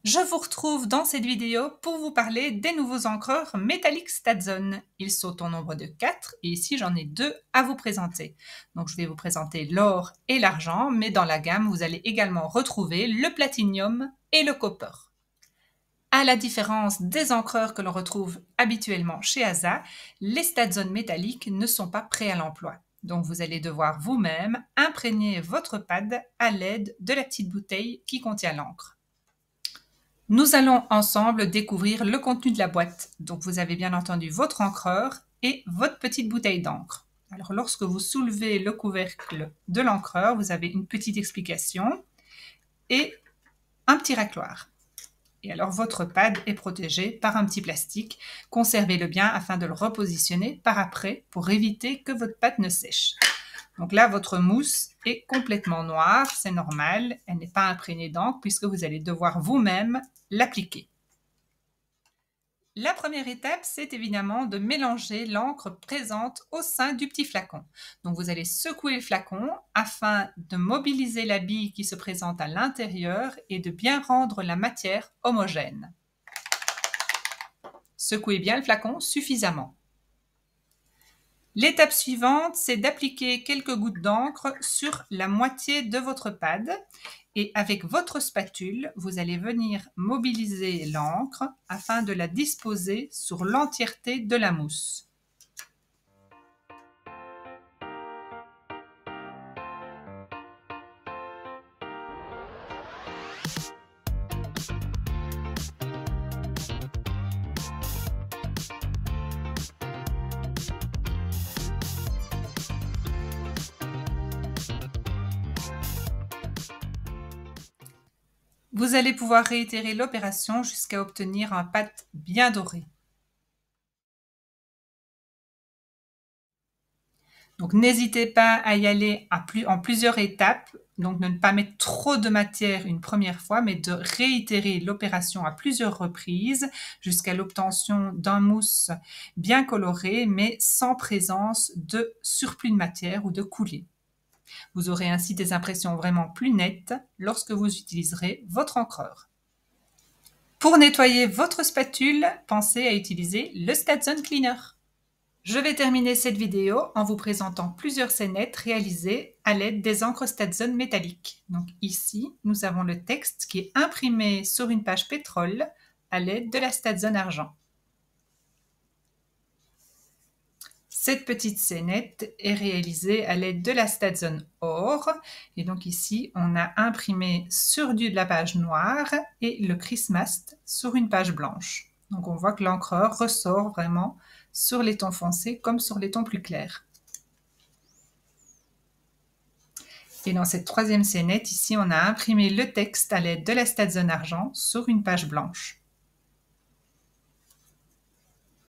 Je vous retrouve dans cette vidéo pour vous parler des nouveaux encreurs métalliques StatZone. Ils sont au nombre de 4 et ici j'en ai 2 à vous présenter. Donc je vais vous présenter l'or et l'argent, mais dans la gamme vous allez également retrouver le platinium et le copper. À la différence des encreurs que l'on retrouve habituellement chez ASA, les StatZone métalliques ne sont pas prêts à l'emploi. Donc vous allez devoir vous-même imprégner votre pad à l'aide de la petite bouteille qui contient l'encre. Nous allons ensemble découvrir le contenu de la boîte. Donc vous avez bien entendu votre encreur et votre petite bouteille d'encre. Alors lorsque vous soulevez le couvercle de l'encreur, vous avez une petite explication et un petit racloir. Et alors votre pad est protégé par un petit plastique. Conservez-le bien afin de le repositionner par après pour éviter que votre pad ne sèche. Donc là, votre mousse est complètement noire, c'est normal, elle n'est pas imprégnée d'encre puisque vous allez devoir vous-même l'appliquer. La première étape, c'est évidemment de mélanger l'encre présente au sein du petit flacon. Donc vous allez secouer le flacon afin de mobiliser la bille qui se présente à l'intérieur et de bien rendre la matière homogène. Secouez bien le flacon suffisamment. L'étape suivante, c'est d'appliquer quelques gouttes d'encre sur la moitié de votre pad et avec votre spatule, vous allez venir mobiliser l'encre afin de la disposer sur l'entièreté de la mousse. Vous allez pouvoir réitérer l'opération jusqu'à obtenir un pad bien doré. Donc n'hésitez pas à y aller en plusieurs étapes, donc de ne pas mettre trop de matière une première fois, mais de réitérer l'opération à plusieurs reprises jusqu'à l'obtention d'un mousse bien coloré, mais sans présence de surplus de matière ou de coulée. Vous aurez ainsi des impressions vraiment plus nettes lorsque vous utiliserez votre encreur. Pour nettoyer votre spatule, pensez à utiliser le StatZone Cleaner. Je vais terminer cette vidéo en vous présentant plusieurs scénettes réalisées à l'aide des encres StatZone métalliques. Donc ici, nous avons le texte qui est imprimé sur une page pétrole à l'aide de la StatZone argent. Cette petite scénette est réalisée à l'aide de la StatZone or. Et donc ici, on a imprimé sur de la page noire et le Christmas sur une page blanche. Donc on voit que l'encreur ressort vraiment sur les tons foncés comme sur les tons plus clairs. Et dans cette troisième scénette, ici, on a imprimé le texte à l'aide de la StatZone argent sur une page blanche.